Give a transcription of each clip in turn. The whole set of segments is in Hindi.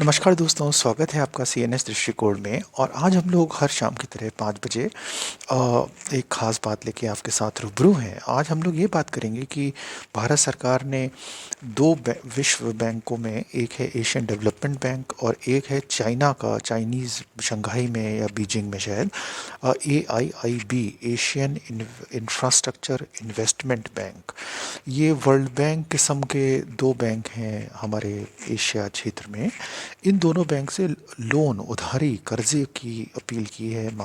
नमस्कार दोस्तों, स्वागत है आपका सीएनएस दृष्टिकोण में। और आज हम लोग हर शाम की तरह 5 बजे एक ख़ास बात लेके आपके साथ रूबरू हैं। आज हम लोग ये बात करेंगे कि भारत सरकार ने दो विश्व बैंकों में, एक है एशियन डेवलपमेंट बैंक और एक है चाइना का, चाइनीज़ शंघाई में या बीजिंग में शायद, AIIB, Asian infrastructure investment bank. ये वर्ल्ड बैंक किस्म के दो बैंक हैं हमारे एशिया क्षेत्र में। इन दोनों बैंक से लोन, उधारी, कर्जे की अपील की है,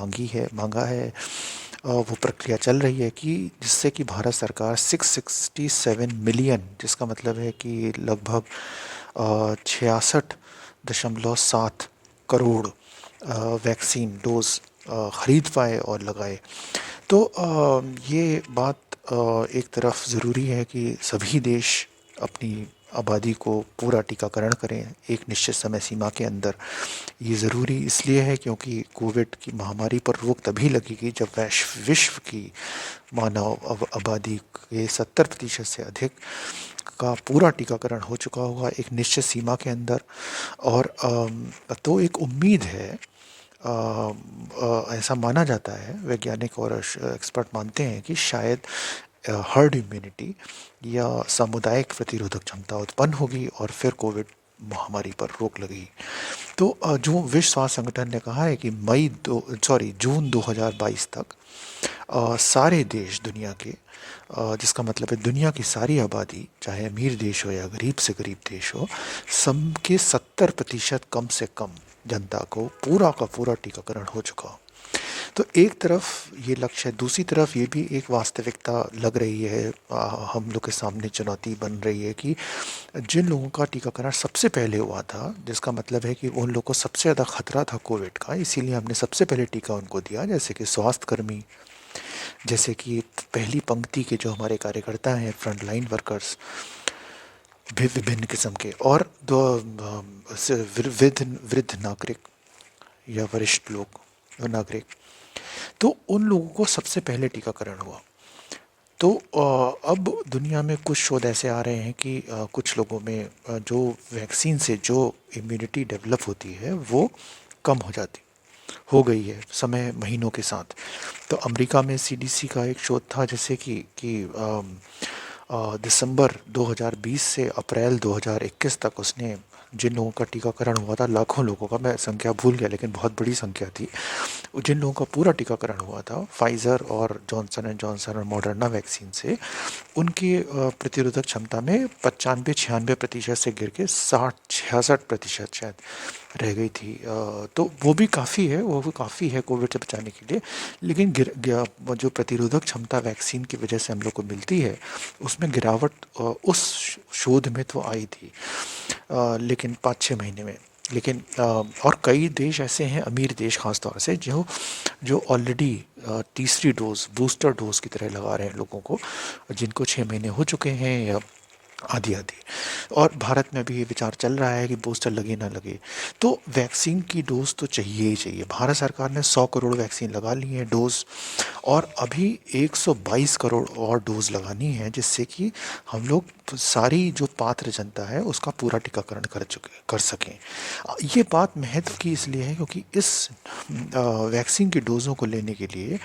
मांगा है। वो प्रक्रिया चल रही है कि जिससे कि भारत सरकार 667 मिलियन, जिसका मतलब है कि लगभग 66.7 करोड़ वैक्सीन डोज खरीद पाए और लगाए। तो ये बात एक तरफ ज़रूरी है कि सभी देश अपनी आबादी को पूरा टीकाकरण करें एक निश्चित समय सीमा के अंदर। ये ज़रूरी इसलिए है क्योंकि कोविड की महामारी पर रोक तभी लगेगी जब विश्व की मानव आबादी के 70% से अधिक का पूरा टीकाकरण हो चुका होगा एक निश्चित सीमा के अंदर। और तो एक उम्मीद है, ऐसा माना जाता है, वैज्ञानिक और एक्सपर्ट मानते हैं कि शायद हर्ड इम्यूनिटी या सामुदायिक प्रतिरोधक क्षमता उत्पन्न होगी और फिर कोविड महामारी पर रोक लगेगी। तो जो विश्व स्वास्थ्य संगठन ने कहा है कि जून 2022 तक सारे देश दुनिया के, जिसका मतलब है दुनिया की सारी आबादी, चाहे अमीर देश हो या गरीब से गरीब देश हो, सबके 70% कम से कम जनता को पूरा का पूरा टीकाकरण हो चुका हो। तो एक तरफ ये लक्ष्य है, दूसरी तरफ ये भी एक वास्तविकता लग रही है, हम लोग के सामने चुनौती बन रही है कि जिन लोगों का टीकाकरण सबसे पहले हुआ था, जिसका मतलब है कि उन लोगों को सबसे ज़्यादा खतरा था कोविड का, इसीलिए हमने सबसे पहले टीका उनको दिया, जैसे कि स्वास्थ्यकर्मी, जैसे कि पहली पंक्ति के जो हमारे कार्यकर्ता हैं, फ्रंटलाइन वर्कर्स, विभिन्न किस्म के, और दो वृद्ध नागरिक या वरिष्ठ लोग नागरिक। तो उन लोगों को सबसे पहले टीकाकरण हुआ। तो अब दुनिया में कुछ शोध ऐसे आ रहे हैं कि कुछ लोगों में जो वैक्सीन से जो इम्यूनिटी डेवलप होती है वो कम हो गई है समय महीनों के साथ। तो अमेरिका में सीडीसी का एक शोध था, जैसे कि दिसंबर 2020 से अप्रैल 2021 तक उसने जिन लोगों का टीकाकरण हुआ था, लाखों लोगों का, मैं संख्या भूल गया लेकिन बहुत बड़ी संख्या थी, जिन लोगों का पूरा टीकाकरण हुआ था फाइज़र और जॉनसन और मॉडर्ना वैक्सीन से, उनकी प्रतिरोधक क्षमता में 95-96% से गिर के 60-66% शायद रह गई थी। तो वो भी काफ़ी है कोविड से बचाने के लिए। लेकिन गिर गया जो प्रतिरोधक क्षमता वैक्सीन की वजह से हम लोग को मिलती है, उसमें गिरावट उस शोध में तो आई थी, लेकिन 5-6 महीने में। लेकिन और कई देश ऐसे हैं, अमीर देश खास तौर से, जो जो ऑलरेडी तीसरी डोज, बूस्टर डोज की तरह लगा रहे हैं लोगों को, जिनको 6 महीने हो चुके हैं या आधी आधी। और भारत में भी ये विचार चल रहा है कि बूस्टर लगे ना लगे, तो वैक्सीन की डोज तो चाहिए ही चाहिए। भारत सरकार ने 100 करोड़ वैक्सीन लगा ली है डोज, और अभी 122 करोड़ और डोज लगानी है, जिससे कि हम लोग सारी जो पात्र जनता है उसका पूरा टीकाकरण कर सकें। ये बात महत्व की इसलिए है क्योंकि इस वैक्सीन की डोज़ों को लेने के लिए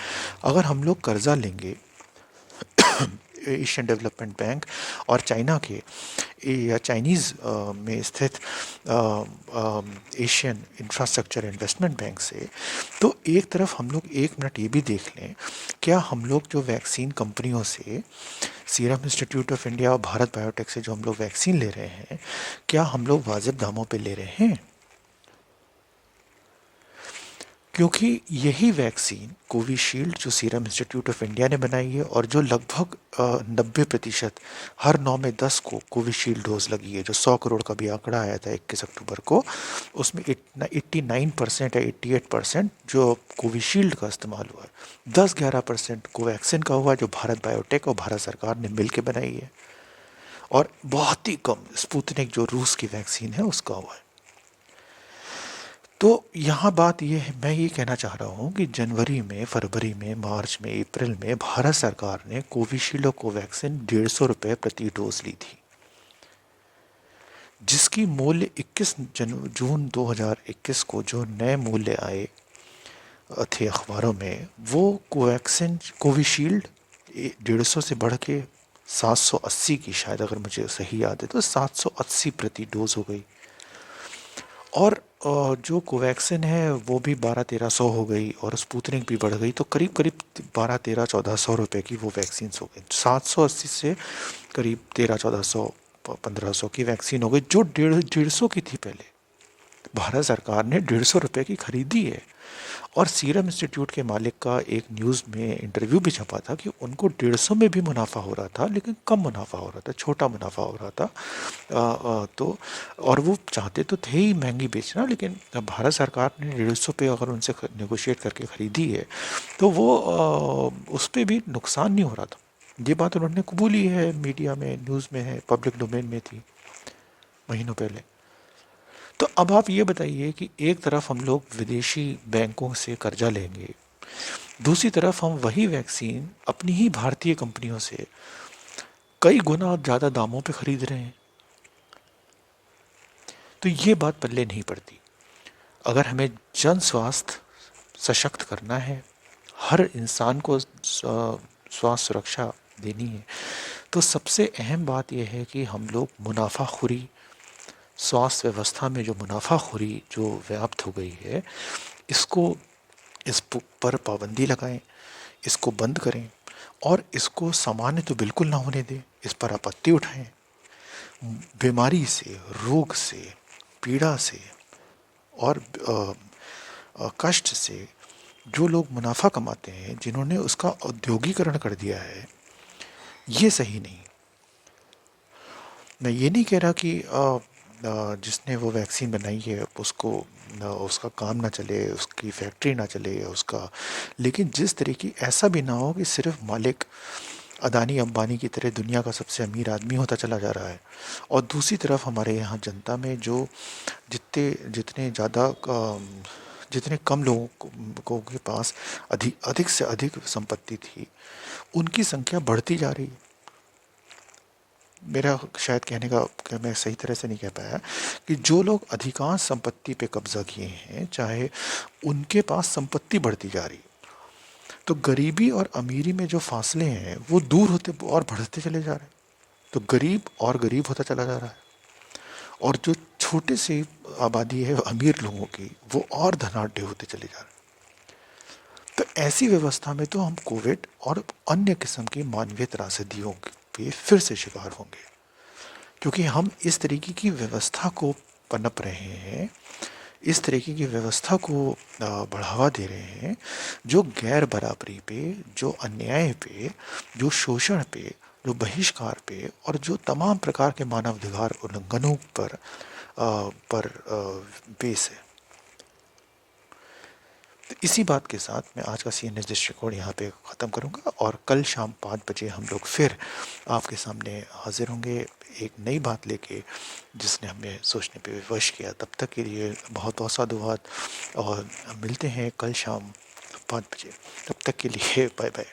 अगर हम लोग कर्जा लेंगे एशियन डेवलपमेंट बैंक और चाइना के या चाइनीज़ में स्थित एशियन इंफ्रास्ट्रक्चर इन्वेस्टमेंट बैंक से, तो एक तरफ हम लोग एक मिनट ये भी देख लें, क्या हम लोग जो वैक्सीन कंपनियों से, सीरम इंस्टीट्यूट ऑफ इंडिया और भारत बायोटेक से जो हम लोग वैक्सीन ले रहे हैं, क्या हम लोग वाजिब दामों पे ले रहे हैं? क्योंकि यही वैक्सीन कोविशील्ड जो सीरम इंस्टीट्यूट ऑफ इंडिया ने बनाई है, और जो लगभग 90%, हर 9 में 10 को कोविशील्ड डोज लगी है, जो 100 करोड़ का भी आंकड़ा आया था 21 अक्टूबर को, उसमें 89% या 88% जो कोविशील्ड का इस्तेमाल हुआ है, 10-11% कोवैक्सिन का हुआ जो भारत बायोटेक और भारत सरकार ने मिल के बनाई है, और बहुत ही कम स्पुतनिक जो रूस की वैक्सीन है उसका हुआ है। तो यहाँ बात ये है, मैं ये कहना चाह रहा हूँ कि जनवरी में, फरवरी में, मार्च में, अप्रैल में भारत सरकार ने कोविशील्ड और कोवैक्सिन 150 रुपये प्रति डोज ली थी। जिसकी मूल्य 21 जून 2021 को जो नए मूल्य आए थे अखबारों में, वो कोवैक्सीन कोविशील्ड 150 से बढ़ के 780 की, शायद अगर मुझे सही याद है तो 780 प्रति डोज हो गई। और जो कोवैक्सीन है वो भी 12-1300 हो गई, और स्पुतनिक भी बढ़ गई, तो करीब करीब 12-13-1400 रुपए की वो वैक्सीन हो गई। 780 से करीब 13-1400 1500 की वैक्सीन हो गई, जो 150 की थी पहले। भारत सरकार ने 150 रुपए की खरीदी है। और सीरम इंस्टीट्यूट के मालिक का एक न्यूज़ में इंटरव्यू भी छपा था कि उनको 150 में भी मुनाफा हो रहा था, लेकिन कम मुनाफा हो रहा था, छोटा मुनाफा हो रहा था। तो और वो चाहते तो थे ही महंगी बेचना, लेकिन भारत सरकार ने 150 पे अगर उनसे नेगोशिएट करके ख़रीदी है तो वो उस पर भी नुकसान नहीं हो रहा था। ये बात उन्होंने कबूली है, मीडिया में, न्यूज़ में है, पब्लिक डोमेन में थी महीनों पहले। तो अब आप ये बताइए कि एक तरफ हम लोग विदेशी बैंकों से कर्जा लेंगे, दूसरी तरफ हम वही वैक्सीन अपनी ही भारतीय कंपनियों से कई गुना ज़्यादा दामों पे खरीद रहे हैं। तो ये बात पल्ले नहीं पड़ती। अगर हमें जन स्वास्थ्य सशक्त करना है, हर इंसान को स्वास्थ्य सुरक्षा देनी है, तो सबसे अहम बात यह है कि हम लोग मुनाफाखोरी, स्वास्थ्य व्यवस्था में जो मुनाफाखोरी जो व्याप्त हो गई है, इसको इस पर पाबंदी लगाएं, इसको बंद करें, और इसको सामान्य तो बिल्कुल ना होने दें, इस पर आपत्ति उठाएं। बीमारी से, रोग से, पीड़ा से और कष्ट से जो लोग मुनाफा कमाते हैं, जिन्होंने उसका औद्योगिकरण कर दिया है, ये सही नहीं। मैं ये नहीं कह रहा कि जिसने वो वैक्सीन बनाई है उसको उसका काम ना चले, उसकी फैक्ट्री ना चले, उसका, लेकिन जिस तरीके, ऐसा भी ना हो कि सिर्फ मालिक अदानी अंबानी की तरह दुनिया का सबसे अमीर आदमी होता चला जा रहा है, और दूसरी तरफ हमारे यहाँ जनता में जो जितने जितने ज़्यादा जितने कम लोगों के पास अधिक अधिक से अधिक संपत्ति थी, उनकी संख्या बढ़ती जा रही है। मेरा शायद कहने का कि मैं सही तरह से नहीं कह पाया कि जो लोग अधिकांश संपत्ति पे कब्जा किए हैं, चाहे उनके पास संपत्ति बढ़ती जा रही, तो गरीबी और अमीरी में जो फासले हैं वो दूर होते और बढ़ते चले जा रहे हैं। तो गरीब और गरीब होता चला जा रहा है, और जो छोटे से आबादी है अमीर लोगों की, वो और धनाढ्य होते चले जा रहे हैं। तो ऐसी व्यवस्था में तो हम कोविड और अन्य किस्म की मानवीय त्रासदियों पे फिर से शिकार होंगे, क्योंकि हम इस तरीके की व्यवस्था को पनप रहे हैं, इस तरीके की व्यवस्था को बढ़ावा दे रहे हैं, जो गैर बराबरी पे, जो अन्याय पे, जो शोषण पे, जो बहिष्कार पे, और जो तमाम प्रकार के मानवाधिकार उल्लंघनों बेस है। तो इसी बात के साथ मैं आज का CNS दृष्टिकोण यहाँ पे ख़त्म करूँगा, और कल शाम 5 बजे हम लोग फिर आपके सामने हाजिर होंगे एक नई बात लेके, जिसने हमें सोचने पे विवश किया। तब तक के लिए बहुत बहुत साधुवाद, और मिलते हैं कल शाम 5 बजे। तब तक के लिए बाय बाय।